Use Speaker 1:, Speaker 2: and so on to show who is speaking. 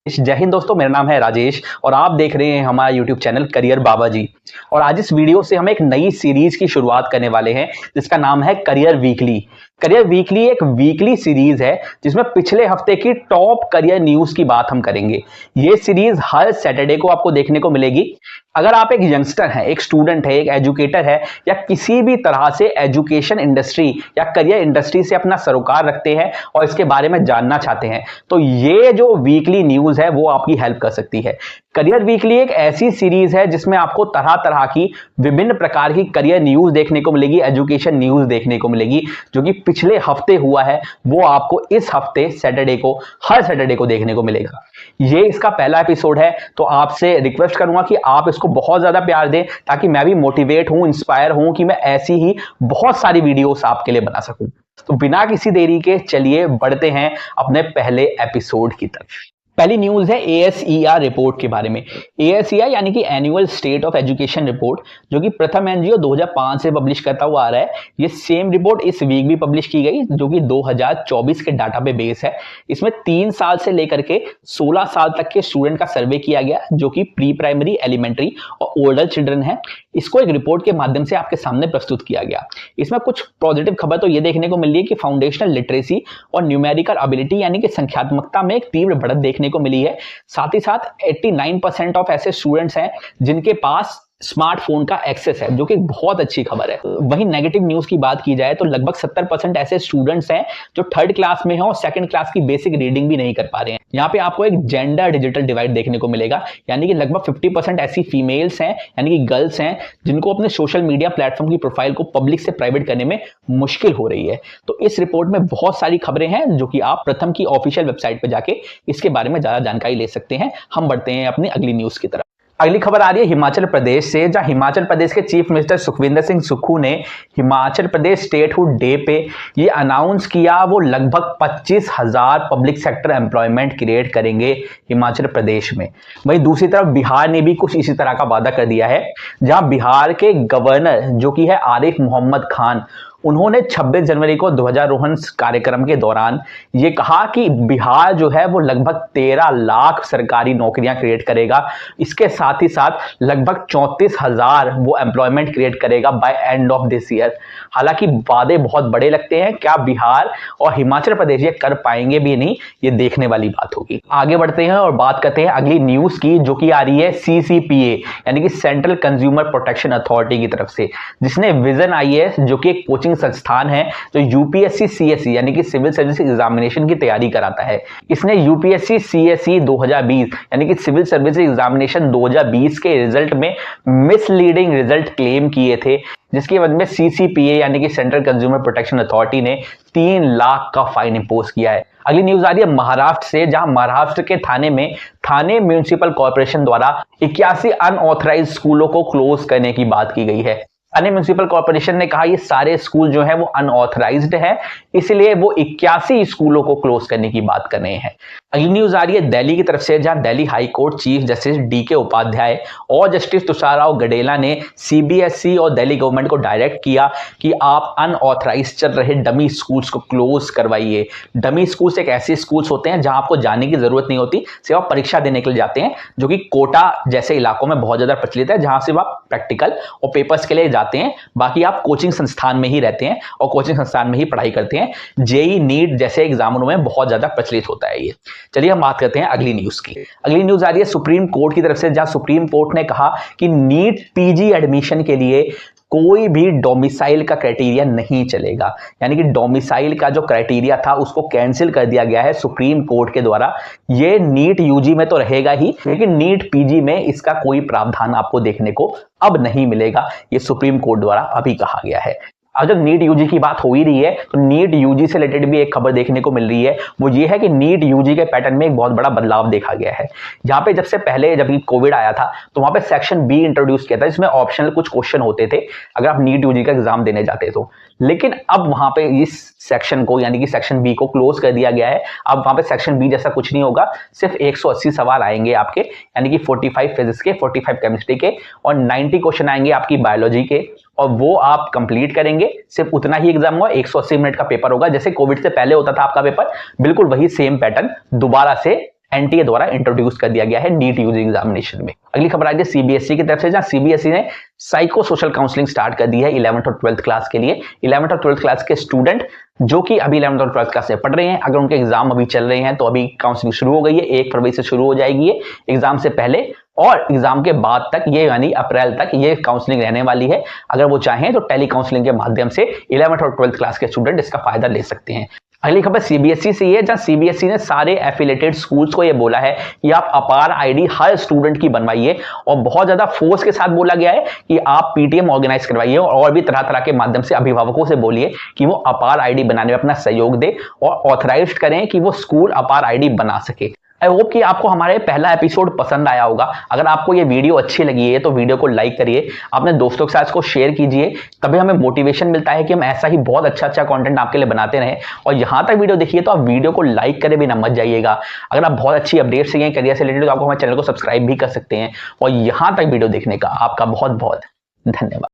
Speaker 1: जय हिंद दोस्तों, मेरा नाम है राजेश और आप देख रहे हैं हमारा यूट्यूब चैनल करियर बाबा जी। और आज इस वीडियो से हम एक नई सीरीज की शुरुआत करने वाले हैं जिसका नाम है करियर वीकली। करियर वीकली एक वीकली सीरीज है जिसमें पिछले हफ्ते की टॉप करियर न्यूज की बात हम करेंगे। ये सीरीज हर सैटरडे को आपको देखने को मिलेगी। अगर आप एक यंगस्टर हैं, एक स्टूडेंट है, एक एजुकेटर है या किसी भी तरह से एजुकेशन इंडस्ट्री या करियर इंडस्ट्री से अपना सरोकार रखते हैं और इसके बारे में जानना चाहते हैं तो ये जो वीकली न्यूज है वो आपकी हेल्प कर सकती है। करियर वीकली एक ऐसी सीरीज है जिसमें आपको तरह तरह की विभिन्न प्रकार की करियर न्यूज देखने को मिलेगी, एजुकेशन न्यूज देखने को मिलेगी। जो कि पिछले हफ्ते हुआ है वो आपको इस हफ्ते सैटरडे को, हर सैटरडे को देखने को मिलेगा। ये इसका पहला एपिसोड है तो आपसे रिक्वेस्ट करूंगा कि आप इसको बहुत ज्यादा प्यार दें ताकि मैं भी मोटिवेट हूं, इंस्पायर हूं कि मैं ऐसी ही बहुत सारी वीडियोस आपके लिए बना सकूं। तो बिना किसी देरी के चलिए बढ़ते हैं अपने पहले एपिसोड की तरफ। पहली न्यूज है ASER रिपोर्ट के बारे में। ASER यानी कि annual state of education report, जो कि प्रथम एनजीओ 2005 से पब्लिश करता हुआ आ रहा है। ये सेम रिपोर्ट इस वीक भी पब्लिश की गई जो कि 2024 के डाटा पे बेस है। इसमें 3 साल से लेकर के 16 साल तक के स्टूडेंट का सर्वे किया गया जो कि प्री प्राइमरी, एलिमेंट्री और ओल्डर चिल्ड्रन है। इसको एक रिपोर्ट के माध्यम से आपके सामने प्रस्तुत किया गया। इसमें कुछ पॉजिटिव खबर तो ये देखने को मिल रही है कि फाउंडेशनल लिटरेसी और न्यूमेरिकल एबिलिटी यानी कि संख्यात्मकता में एक तीव्र बढ़त देखने को मिली है। साथ ही साथ 89% ऑफ ऐसे स्टूडेंट्स हैं जिनके पास स्मार्टफोन का एक्सेस है, जो कि बहुत अच्छी खबर है। वहीं नेगेटिव न्यूज की बात की जाए तो लगभग 70% ऐसे स्टूडेंट्स हैं जो 3rd क्लास में हैं और 2nd क्लास की बेसिक रीडिंग भी नहीं कर पा रहे हैं। यहाँ पे आपको एक जेंडर डिजिटल डिवाइड देखने को मिलेगा, यानी कि लगभग 50% ऐसी फीमेल्स हैं यानी कि गर्ल्स हैं जिनको अपने सोशल मीडिया प्लेटफॉर्म की प्रोफाइल को पब्लिक से प्राइवेट करने में मुश्किल हो रही है। तो इस रिपोर्ट में बहुत सारी खबरें हैं जो कि आप प्रथम की ऑफिशियल वेबसाइट पर जाके इसके बारे में ज्यादा जानकारी ले सकते हैं। हम बढ़ते हैं अपनी अगली न्यूज की तरफ। अगली खबर आ रही है हिमाचल प्रदेश से, जहां हिमाचल प्रदेश के चीफ मिनिस्टर सुखविंदर सिंह सुक्खू ने हिमाचल प्रदेश स्टेटहुड डे पे ये अनाउंस किया वो लगभग 25,000 पब्लिक सेक्टर एम्प्लॉयमेंट क्रिएट करेंगे हिमाचल प्रदेश में। वहीं दूसरी तरफ बिहार ने भी कुछ इसी तरह का वादा कर दिया है, जहां बिहार के गवर्नर जो कि है आरिफ मोहम्मद खान, उन्होंने 26 जनवरी को ध्वजारोहण कार्यक्रम के दौरान ये कहा कि बिहार जो है वो लगभग 13 लाख सरकारी नौकरियां क्रिएट करेगा। इसके साथ ही साथ लगभग 34,000 वो एम्प्लॉयमेंट क्रिएट करेगा by end of this year. हालांकि वादे बहुत बड़े लगते हैं, क्या बिहार और हिमाचल प्रदेश ये कर पाएंगे भी नहीं, ये देखने वाली बात होगी। आगे बढ़ते हैं और बात करते हैं अगली न्यूज की जो कि आ रही है CCPA यानी कि सेंट्रल कंज्यूमर प्रोटेक्शन अथॉरिटी की तरफ से, जिसने विजन IAS जो कि एक कोचिंग संस्थान है जो UPSC CSE यानी कि सिविल सर्विस एग्जामिनेशन की तैयारी कराता है। इसने UPSC CSE 2020 यानी कि सिविल सर्विस एग्जामिनेशन 2020 के रिजल्ट में मिसलीडिंग रिजल्ट क्लेम किए थे, जिसकी वजह में CCPA यानी कि सेंट्रल कंज्यूमर प्रोटेक्शन अथॉरिटी ने 3 लाख का फाइन इंपोज किया है। अगली न्यूज आ रही है महाराष्ट्र से, जहां महाराष्ट्र के थाने म्युनिसिपल कॉर्पोरेशन द्वारा 81 अनऑथराइज्ड स्कूलों को क्लोज करने की बात की गई है। थाने म्युनिसिपल कॉर्पोरेशन ने कहा ये सारे स्कूल जो है वो अनऑथराइज्ड है, इसलिए वो 81 स्कूलों को क्लोज करने की बात कर रहे हैं। अगली न्यूज आ रही है दिल्ली की तरफ से, जहां Delhi high court chief justice DK Upadhyay और जस्टिस तुषार राव गडेला ने CBSE और दिल्ली गवर्नमेंट को डायरेक्ट किया कि आप अनऑथराइज्ड चल रहे डमी स्कूल्स को क्लोज करवाइए। डमी स्कूल्स एक ऐसे स्कूल्स होते हैं जहां आपको जाने की जरूरत नहीं होती, सिर्फ आप परीक्षा देने के लिए जाते हैं, जो कि कोटा जैसे इलाकों में बहुत ज्यादा प्रचलित है, जहां सिर्फ आप प्रैक्टिकल और पेपर्स के लिए जाते हैं, बाकी आप कोचिंग संस्थान में ही रहते हैं और कोचिंग संस्थान में ही पढ़ाई करते हैं। JEE नीट जैसे एग्जामों में बहुत ज्यादा प्रचलित होता है ये। चलिए हम बात करते हैं अगली न्यूज की। अगली न्यूज आ रही है सुप्रीम कोर्ट की तरफ से, जहां सुप्रीम कोर्ट ने कहा कि नीट PG एडमिशन के लिए कोई भी डोमिसाइल का क्राइटेरिया नहीं चलेगा, यानी कि डोमिसाइल का जो क्राइटेरिया था उसको कैंसिल कर दिया गया है सुप्रीम कोर्ट के द्वारा। ये नीट UG में तो रहेगा ही, लेकिन नीट PG में इसका कोई प्रावधान आपको देखने को अब नहीं मिलेगा, ये सुप्रीम कोर्ट द्वारा अभी कहा गया है। अब जब नीट UG की बात हो ही रही है तो नीट UG से रिलेटेड भी एक खबर देखने को मिल रही है, वो ये है कि नीट UG के पैटर्न में एक बहुत बड़ा बदलाव देखा गया है। जहां पे जब से पहले जब कोविड आया था तो वहां पे सेक्शन B इंट्रोड्यूस किया था, जिसमें ऑप्शनल कुछ क्वेश्चन होते थे अगर आप नीट UG का एग्जाम देने जाते तो। लेकिन अब वहां पे इस सेक्शन को यानी कि सेक्शन B को क्लोज कर दिया गया है। अब वहां पे सेक्शन B जैसा कुछ नहीं होगा, सिर्फ 180 सवाल आएंगे आपके, यानी कि 45 फिजिक्स के, 45 केमिस्ट्री के और 90 क्वेश्चन आएंगे आपकी बायोलॉजी के, और वो आप कंप्लीट करेंगे। सिर्फ उतना ही एग्जाम होगा, 180 मिनट का पेपर होगा, जैसे कोविड से पहले होता था आपका पेपर, बिल्कुल वही सेम पैटर्न दोबारा से एनटीए द्वारा इंट्रोड्यूस कर दिया गया है नीट यूजी एग्जामिनेशन में। अगली खबर आज सीबीएसई की तरफ से, जहां सीबीएसई ने साइको सोशल काउंसलिंग स्टार्ट कर दी है 11th और 12th क्लास के लिए। 11th और 12th क्लास के स्टूडेंट जो कि अभी 11th और 12th क्लास में पढ़ रहे हैं, अगर उनके एग्जाम अभी चल रहे हैं तो अभी काउंसलिंग शुरू हो गई है, 1 फरवरी से शुरू हो जाएगी ये एग्जाम से पहले और एग्जाम के बाद तक, ये यानी अप्रैल तक ये काउंसलिंग रहने वाली है। अगर वो चाहें तो टेली काउंसलिंग के माध्यम से 11th और 12th क्लास के स्टूडेंट इसका फायदा ले सकते हैं। अगली खबर सीबीएसई से है, जहां सीबीएसई ने सारे एफिलेटेड स्कूल्स को यह बोला है कि आप अपार आईडी हर स्टूडेंट की बनवाइए और बहुत ज्यादा फोर्स के साथ बोला गया है कि आप पीटीएम ऑर्गेनाइज करवाइए और भी तरह तरह के माध्यम से अभिभावकों से बोलिए कि वो अपार आईडी बनाने में अपना सहयोग दे और ऑथराइज करें कि वो स्कूल अपार आईडी बना सके। आई होप कि आपको हमारे पहला एपिसोड पसंद आया होगा। अगर आपको ये वीडियो अच्छी लगी है तो वीडियो को लाइक करिए, अपने दोस्तों के साथ इसको शेयर कीजिए, तभी हमें मोटिवेशन मिलता है कि हम ऐसा ही बहुत अच्छा कंटेंट आपके लिए बनाते रहें। और यहां तक वीडियो देखिए तो आप वीडियो को लाइक करे बिना मत जाइएगा। अगर आप बहुत अच्छी अपडेट्स चाहिए करियर से रिलेटेड तो आपको हमारे चैनल को सब्सक्राइब भी कर सकते हैं। और यहां तक वीडियो देखने का आपका बहुत बहुत धन्यवाद।